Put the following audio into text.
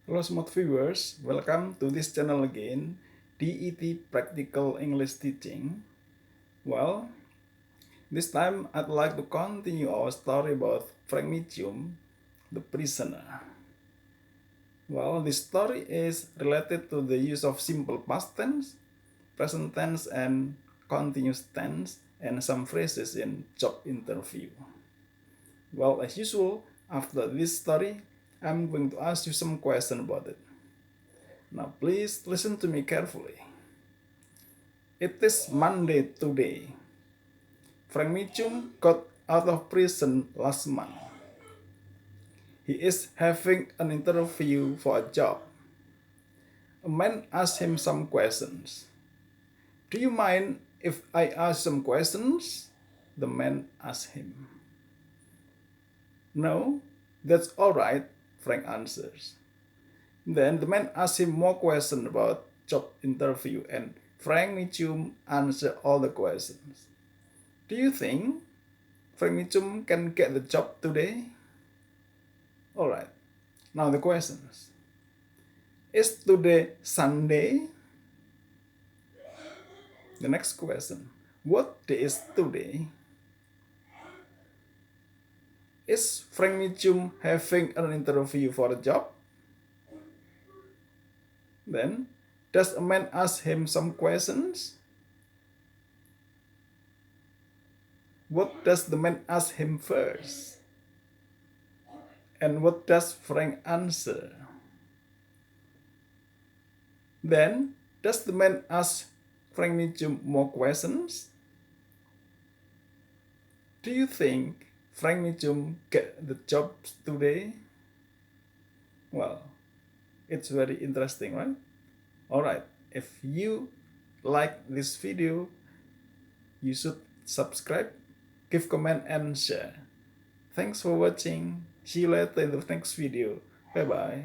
Hello smart viewers, welcome to this channel again, DET Practical English Teaching. Well, this time I'd like to continue our story about Frank Mitchum, the prisoner. Well, this story is related to the use of simple past tense, present tense, and continuous tense, and some phrases in job interview. Well, as usual, after this story, I'm going to ask you some questions about it. Now please listen to me carefully. It is Monday today. Frank Mitchum got out of prison last month. He is having an interview for a job. A man asked him some questions. Do you mind if I ask some questions? The man asked him. No, that's all right, Frank answers. Then the man asked him more questions about job interview and Frank Mitchum answered all the questions. Do you think Frank Mitchum can get the job today? Alright, now the questions. Is today Sunday? The next question. What day is today? Is Frank Mitchum having an interview for a job? Then, does a man ask him some questions? What does the man ask him first? And what does Frank answer? Then, does the man ask Frank Mitchum more questions? Do you think Frank Mitchum get the job today? Well, it's very interesting, right? Alright, if you like this video, you should subscribe, give comment and share. Thanks for watching. See you later in the next video. Bye bye.